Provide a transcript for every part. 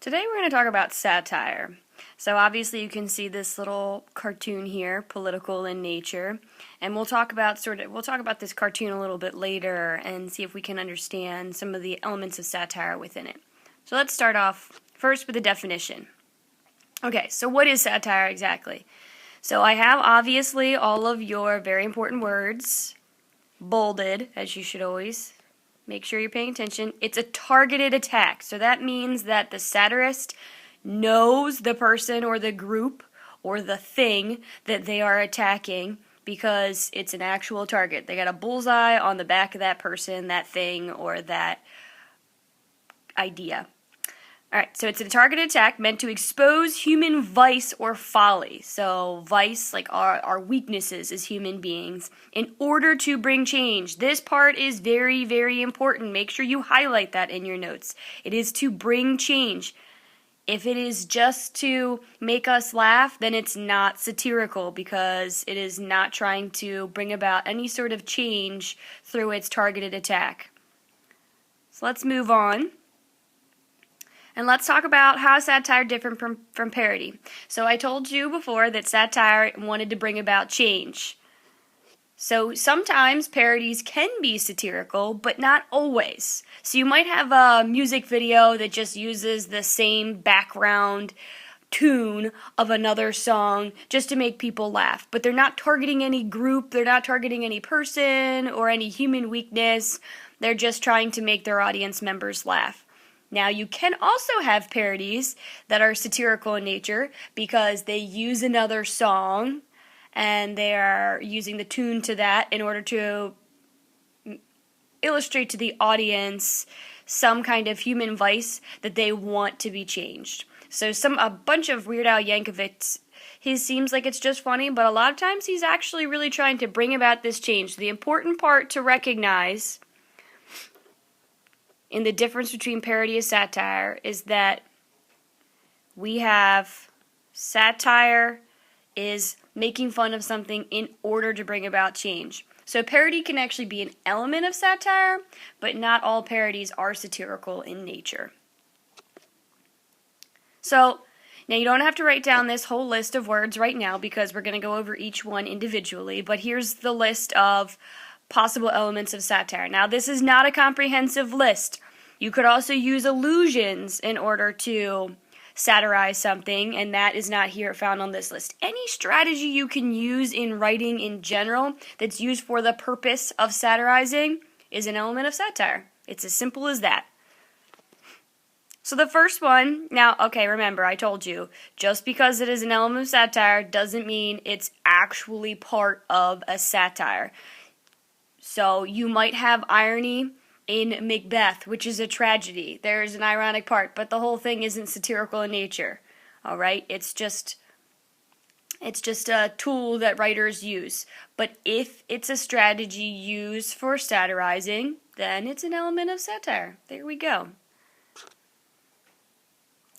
Today we're going to talk about satire. So obviously you can see this little cartoon here, political in nature, and we'll talk about this cartoon a little bit later and see if we can understand some of the elements of satire within it. So let's start off first with the definition. Okay, so what is satire exactly? So I have obviously all of your very important words bolded, as you should always make sure you're paying attention. It's a targeted attack. So that means that the satirist knows the person or the group or the thing that they are attacking because it's an actual target. They got a bullseye on the back of that person, that thing, or that idea. Alright, so it's a targeted attack meant to expose human vice or folly. So vice, like our weaknesses as human beings, in order to bring change. This part is very, very important. Make sure you highlight that in your notes. It is to bring change. If it is just to make us laugh, then it's not satirical because it is not trying to bring about any sort of change through its targeted attack. So let's move on. And let's talk about how satire different from parody. So I told you before that satire wanted to bring about change. So sometimes parodies can be satirical, but not always. So you might have a music video that just uses the same background tune of another song just to make people laugh. But they're not targeting any group, they're not targeting any person or any human weakness. They're just trying to make their audience members laugh. Now, you can also have parodies that are satirical in nature because they use another song and they are using the tune to that in order to illustrate to the audience some kind of human vice that they want to be changed. So a bunch of Weird Al Yankovic's, he seems like it's just funny, but a lot of times he's actually really trying to bring about this change. So the important part to recognize in the difference between parody and satire is that we have satire is making fun of something in order to bring about change. So parody can actually be an element of satire, but not all parodies are satirical in nature. So now you don't have to write down this whole list of words right now because we're going to go over each one individually, but here's the list of possible elements of satire. Now, this is not a comprehensive list. You could also use allusions in order to satirize something, and that is not here found on this list. Any strategy you can use in writing in general that's used for the purpose of satirizing is an element of satire. It's as simple as that. So the first one, now, okay, remember, I told you, just because it is an element of satire doesn't mean it's actually part of a satire. So you might have irony in Macbeth, which is a tragedy. There's an ironic part, but the whole thing isn't satirical in nature. All right? It's just a tool that writers use. But if it's a strategy used for satirizing, then it's an element of satire. There we go.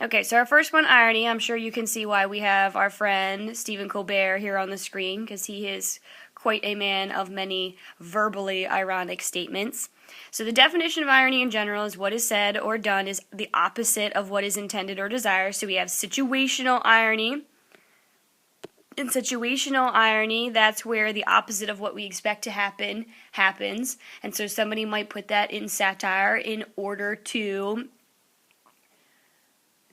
Okay, so our first one, irony. I'm sure you can see why we have our friend Stephen Colbert here on the screen, because he is quite a man of many verbally ironic statements. So the definition of irony in general is what is said or done is the opposite of what is intended or desired. So we have situational irony. In situational irony, that's where the opposite of what we expect to happen happens. And so somebody might put that in satire in order to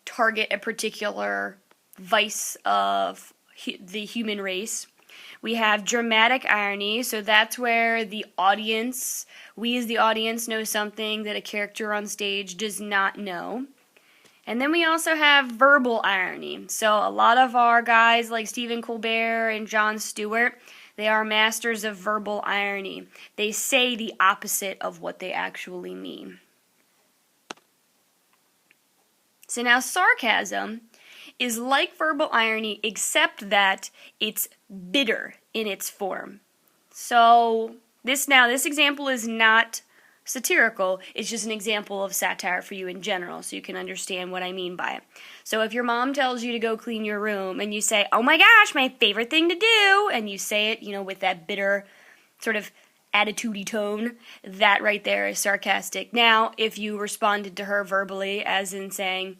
target a particular vice of the human race. We have dramatic irony, so that's where we as the audience know something that a character on stage does not know. And then we also have verbal irony. So a lot of our guys like Stephen Colbert and Jon Stewart, they are masters of verbal irony. They say the opposite of what they actually mean. So now sarcasm is like verbal irony, except that it's bitter in its form. So this example is not satirical, it's just an example of satire for you in general, so you can understand what I mean by it. So if your mom tells you to go clean your room, and you say, "Oh my gosh, my favorite thing to do," and you say it, with that bitter sort of attitude-y tone, that right there is sarcastic. Now, if you responded to her verbally, as in saying,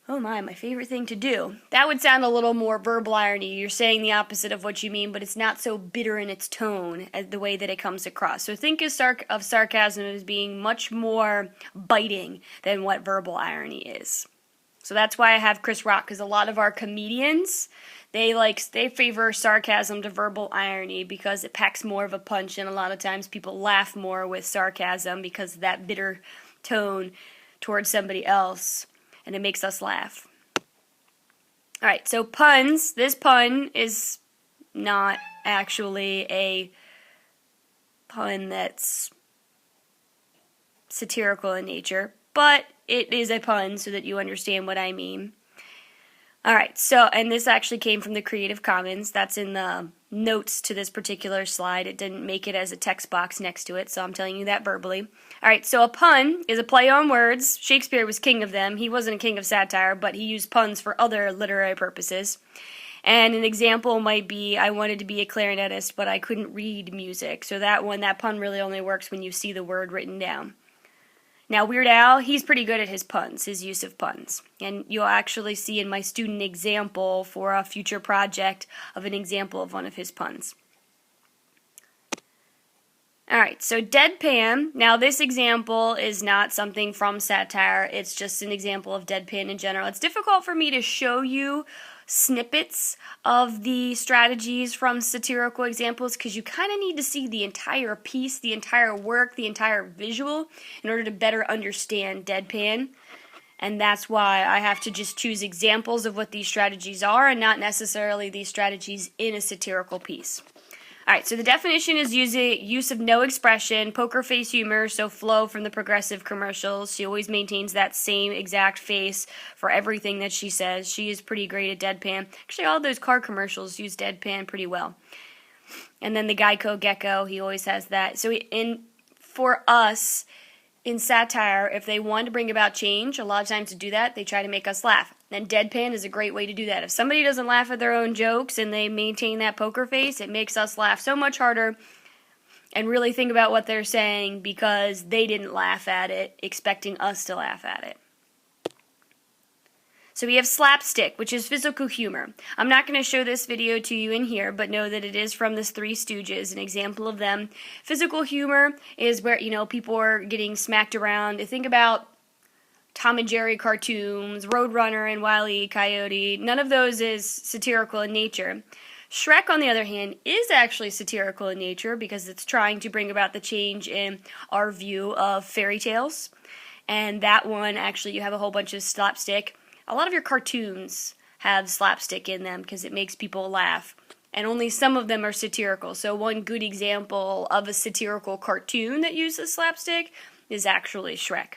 Oh my favorite thing to do. That would sound a little more verbal irony. You're saying the opposite of what you mean, but it's not so bitter in its tone as the way that it comes across. So think of sarcasm as being much more biting than what verbal irony is. So that's why I have Chris Rock, because a lot of our comedians, they favor sarcasm to verbal irony because it packs more of a punch, and a lot of times people laugh more with sarcasm because of that bitter tone towards somebody else, and it makes us laugh. Alright, so puns. This pun is not actually a pun that's satirical in nature, but it is a pun so that you understand what I mean. Alright, so, and this actually came from the Creative Commons. That's in the notes to this particular slide. It didn't make it as a text box next to it, so I'm telling you that verbally. Alright, so a pun is a play on words. Shakespeare was king of them. He wasn't a king of satire, but he used puns for other literary purposes. And an example might be, I wanted to be a clarinetist, but I couldn't read music. So that pun really only works when you see the word written down. Now, Weird Al, he's pretty good at his puns, his use of puns. And you'll actually see in my student example for a future project of an example of one of his puns. Alright, so deadpan. Now, this example is not something from satire. It's just an example of deadpan in general. It's difficult for me to show you snippets of the strategies from satirical examples because you kind of need to see the entire piece, the entire work, the entire visual in order to better understand deadpan. And that's why I have to just choose examples of what these strategies are and not necessarily these strategies in a satirical piece. Alright, so the definition is use of no expression, poker face humor, so Flo from the Progressive commercials. She always maintains that same exact face for everything that she says. She is pretty great at deadpan. Actually, all those car commercials use deadpan pretty well. And then the Geico Gecko, he always has that. So for us, in satire, if they want to bring about change, a lot of times to do that, they try to make us laugh. And deadpan is a great way to do that. If somebody doesn't laugh at their own jokes and they maintain that poker face, it makes us laugh so much harder and really think about what they're saying because they didn't laugh at it, expecting us to laugh at it. So we have slapstick, which is physical humor. I'm not going to show this video to you in here, but know that it is from the Three Stooges, an example of them. Physical humor is where, people are getting smacked around. Think about Tom and Jerry cartoons, Roadrunner and Wile E. Coyote. None of those is satirical in nature. Shrek, on the other hand, is actually satirical in nature because it's trying to bring about the change in our view of fairy tales. And that one, actually, you have a whole bunch of slapstick. A lot of your cartoons have slapstick in them because it makes people laugh. And only some of them are satirical. So one good example of a satirical cartoon that uses slapstick is actually Shrek.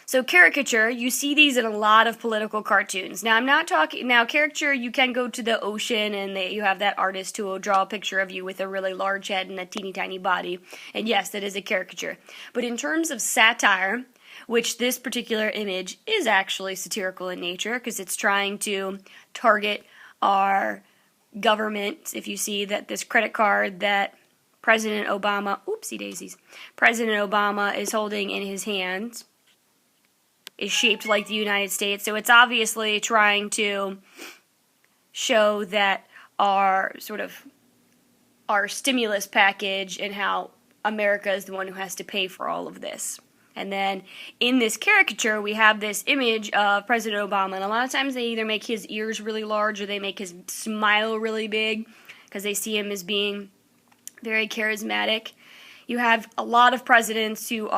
So caricature, you see these in a lot of political cartoons. Now, I'm not talking, caricature, you can go to the ocean and you have that artist who will draw a picture of you with a really large head and a teeny tiny body. And yes, that is a caricature. But in terms of satire, which this particular image is actually satirical in nature because it's trying to target our government. If you see that this credit card that President Obama is holding in his hand is shaped like the United States. So it's obviously trying to show that our stimulus package and how America is the one who has to pay for all of this. And then in this caricature, we have this image of President Obama. And a lot of times they either make his ears really large or they make his smile really big because they see him as being very charismatic. You have a lot of presidents who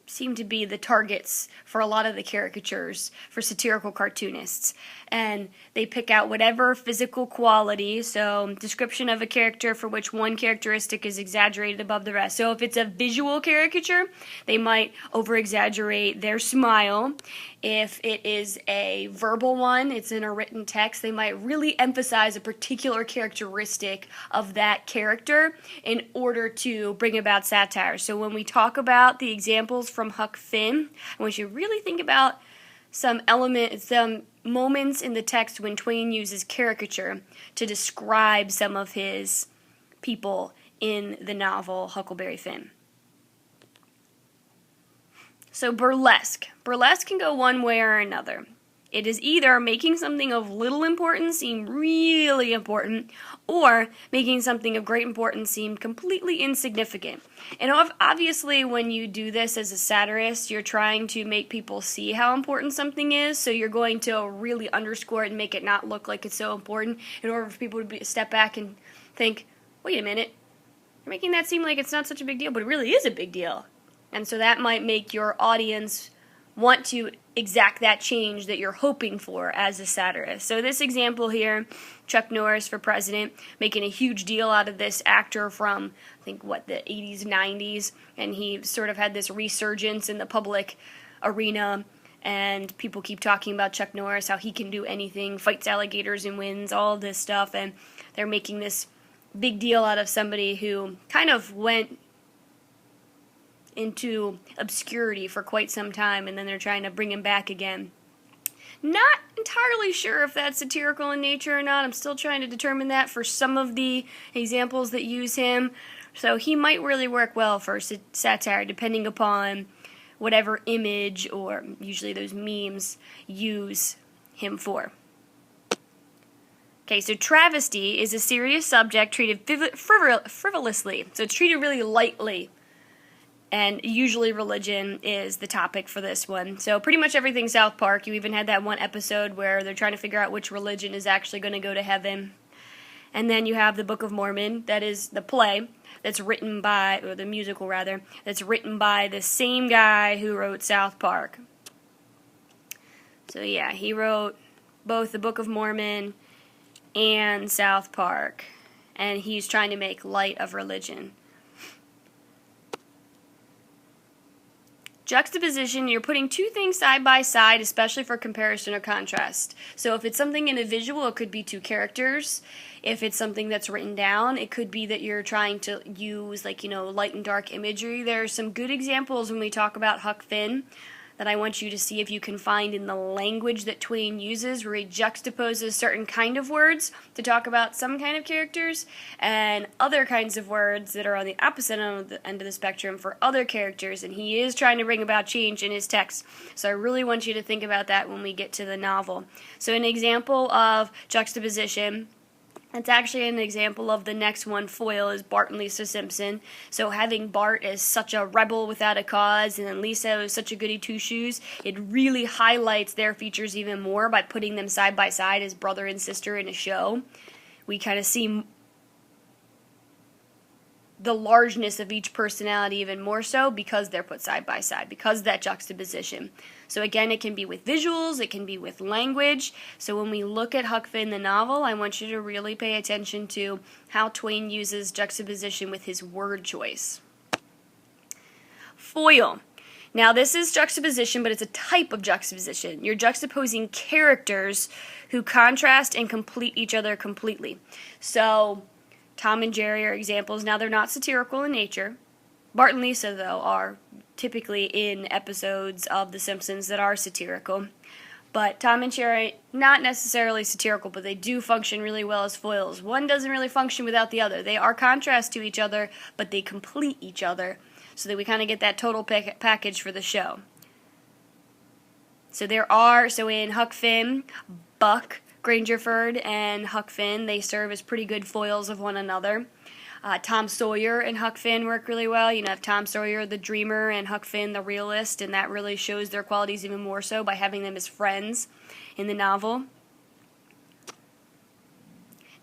seem to be the targets for a lot of the caricatures for satirical cartoonists. And they pick out whatever physical quality, so description of a character for which one characteristic is exaggerated above the rest. So if it's a visual caricature, they might over-exaggerate their smile. If it is a verbal one, it's in a written text, they might really emphasize a particular characteristic of that character in order to bring about satire. So when we talk about the examples from Huck Finn, I want you to really think about some moments in the text when Twain uses caricature to describe some of his people in the novel Huckleberry Finn. So burlesque. Burlesque can go one way or another. It is either making something of little importance seem really important, or making something of great importance seem completely insignificant. And obviously, when you do this as a satirist, you're trying to make people see how important something is, so you're going to really underscore it and make it not look like it's so important in order for people to step back and think, wait a minute, you're making that seem like it's not such a big deal, but it really is a big deal. And so that might make your audience want to exact that change that you're hoping for as a satirist. So this example here, Chuck Norris for president, making a huge deal out of this actor from, I think, the 80s, 90s, and he sort of had this resurgence in the public arena, and people keep talking about Chuck Norris, how he can do anything, fights alligators and wins, all this stuff, and they're making this big deal out of somebody who kind of went into obscurity for quite some time, and then they're trying to bring him back again. Not entirely sure if that's satirical in nature or not. I'm still trying to determine that for some of the examples that use him. So he might really work well for satire, depending upon whatever image, or usually those memes, use him for. Okay, so travesty is a serious subject treated frivolously. So it's treated really lightly. And usually religion is the topic for this one. So pretty much everything South Park. You even had that one episode where they're trying to figure out which religion is actually going to go to heaven. And then you have the Book of Mormon, that is the play that's written by, or the musical rather, that's written by the same guy who wrote South Park. So yeah, he wrote both the Book of Mormon and South Park. And he's trying to make light of religion. Juxtaposition, you're putting two things side by side, especially for comparison or contrast. So if it's something in a visual, it could be two characters. If it's something that's written down, it could be that you're trying to use, light and dark imagery. There are some good examples when we talk about Huck Finn that I want you to see if you can find in the language that Twain uses, where he juxtaposes certain kind of words to talk about some kind of characters, and other kinds of words that are on the opposite end of the spectrum for other characters, and he is trying to bring about change in his text. So I really want you to think about that when we get to the novel. So an example of juxtaposition, it's actually an example of the next one, foil, is Bart and Lisa Simpson. So having Bart as such a rebel without a cause, and then Lisa as such a goody two-shoes, it really highlights their features even more by putting them side by side as brother and sister in a show. We kind of see the largeness of each personality even more so because they're put side by side, because of that juxtaposition. So again, it can be with visuals, it can be with language. So when we look at Huck Finn, the novel, I want you to really pay attention to how Twain uses juxtaposition with his word choice. Foil. Now this is juxtaposition, but it's a type of juxtaposition. You're juxtaposing characters who contrast and complete each other completely. So Tom and Jerry are examples. Now, they're not satirical in nature. Bart and Lisa, though, are typically in episodes of The Simpsons that are satirical. But Tom and Jerry, not necessarily satirical, but they do function really well as foils. One doesn't really function without the other. They are contrast to each other, but they complete each other, so that we kind of get that total package for the show. So in Huck Finn, Buck Grangerford and Huck Finn, they serve as pretty good foils of one another. Tom Sawyer and Huck Finn work really well. You have Tom Sawyer, the dreamer, and Huck Finn, the realist, and that really shows their qualities even more so by having them as friends in the novel.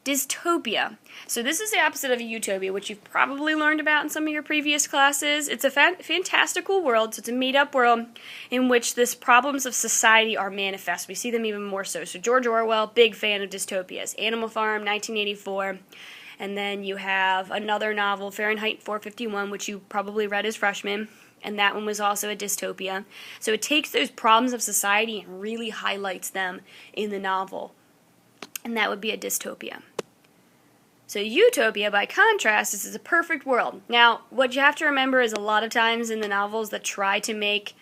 Dystopia. So this is the opposite of a utopia, which you've probably learned about in some of your previous classes. It's a fantastical world, so it's a made-up world in which the problems of society are manifest. We see them even more so. So George Orwell, big fan of dystopias. Animal Farm, 1984. And then you have another novel, Fahrenheit 451, which you probably read as freshmen. And that one was also a dystopia. So it takes those problems of society and really highlights them in the novel. And that would be a dystopia. So utopia, by contrast, is a perfect world. Now, what you have to remember is a lot of times in the novels that try to make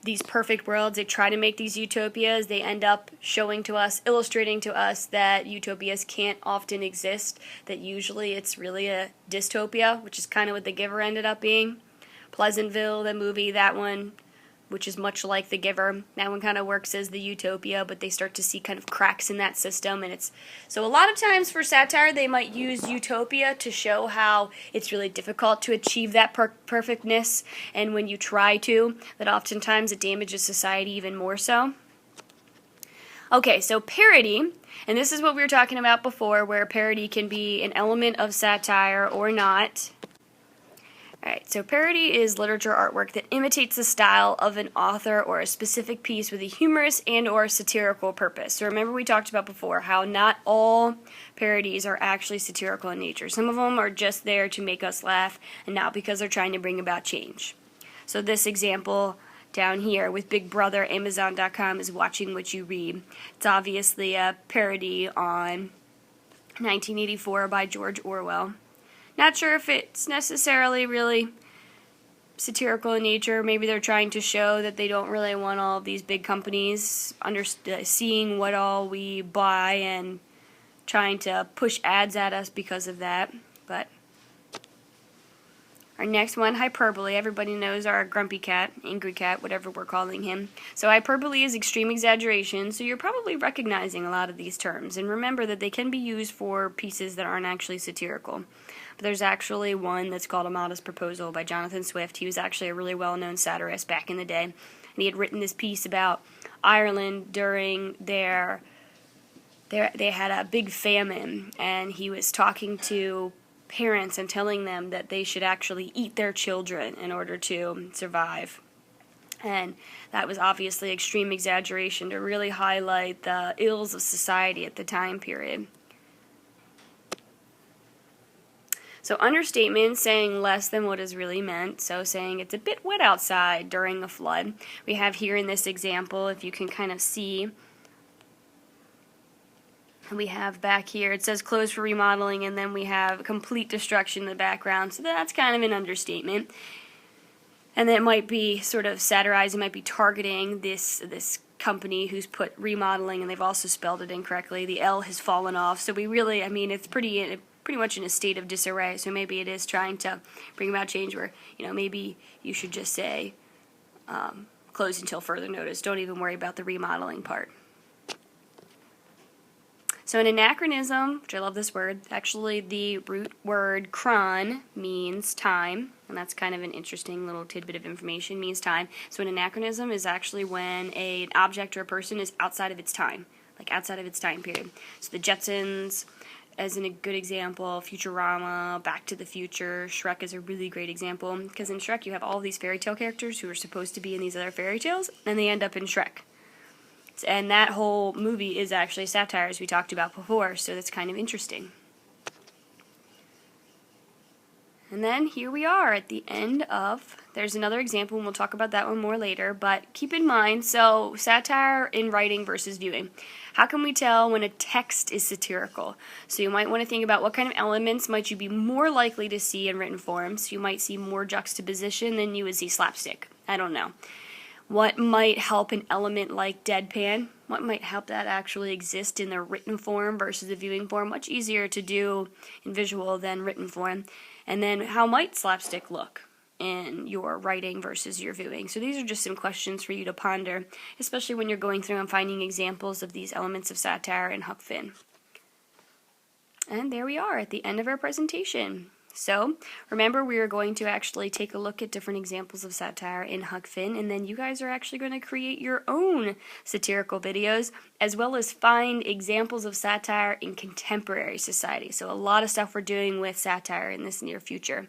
these perfect worlds, they try to make these utopias, they end up showing to us, illustrating to us that utopias can't often exist, that usually it's really a dystopia, which is kind of what The Giver ended up being. Pleasantville, the movie, that one, which is much like The Giver. That one kind of works as the utopia, but they start to see kind of cracks in that system, and it's so a lot of times for satire they might use utopia to show how it's really difficult to achieve that perfectness, and when you try to, that oftentimes it damages society even more so. Okay, so parody, and this is what we were talking about before, where parody can be an element of satire or not. Alright, so parody is literature artwork that imitates the style of an author or a specific piece with a humorous and or satirical purpose. So remember we talked about before how not all parodies are actually satirical in nature. Some of them are just there to make us laugh and not because they're trying to bring about change. So this example down here with Big Brother, Amazon.com is Watching What You Read. It's obviously a parody on 1984 by George Orwell. Not sure if it's necessarily really satirical in nature. Maybe they're trying to show that they don't really want all of these big companies seeing what all we buy and trying to push ads at us because of that. But our next one, hyperbole. Everybody knows our grumpy cat, angry cat, whatever we're calling him. So hyperbole is extreme exaggeration, so you're probably recognizing a lot of these terms. And remember that they can be used for pieces that aren't actually satirical. But there's actually one that's called A Modest Proposal by Jonathan Swift. He was actually a really well-known satirist back in the day. And he had written this piece about Ireland during they had a big famine, and he was talking to parents and telling them that they should actually eat their children in order to survive. And that was obviously extreme exaggeration to really highlight the ills of society at the time period. So understatement, saying less than what is really meant. So saying it's a bit wet outside during a flood. We have here in this example, if you can kind of see, we have back here, it says closed for remodeling, and then we have complete destruction in the background. So that's kind of an understatement. And then it might be sort of satirizing, might be targeting this company who's put remodeling, and they've also spelled it incorrectly. The L has fallen off. So we really, I mean, it's pretty much in a state of disarray. So maybe it is trying to bring about change where, maybe you should just say closed until further notice. Don't even worry about the remodeling part. So an anachronism, which I love this word, actually the root word chron means time, and that's kind of an interesting little tidbit of information, means time. So an anachronism is actually when an object or a person is outside of its time, like outside of its time period. So the Jetsons, as a good example, Futurama, Back to the Future, Shrek is a really great example, because in Shrek you have all these fairy tale characters who are supposed to be in these other fairy tales, and they end up in Shrek. And that whole movie is actually satire, as we talked about before, so that's kind of interesting. And then here we are at the end of, there's another example, and we'll talk about that one more later, but keep in mind, so satire in writing versus viewing. How can we tell when a text is satirical? So you might want to think about what kind of elements might you be more likely to see in written form. So you might see more juxtaposition than you would see slapstick. I don't know. What might help an element like deadpan? What might help that actually exist in the written form versus the viewing form? Much easier to do in visual than written form. And then how might slapstick look in your writing versus your viewing? So these are just some questions for you to ponder, especially when you're going through and finding examples of these elements of satire in Huck Finn. And there we are at the end of our presentation. So, remember, we are going to actually take a look at different examples of satire in Huck Finn, and then you guys are actually going to create your own satirical videos, as well as find examples of satire in contemporary society. So a lot of stuff we're doing with satire in this near future.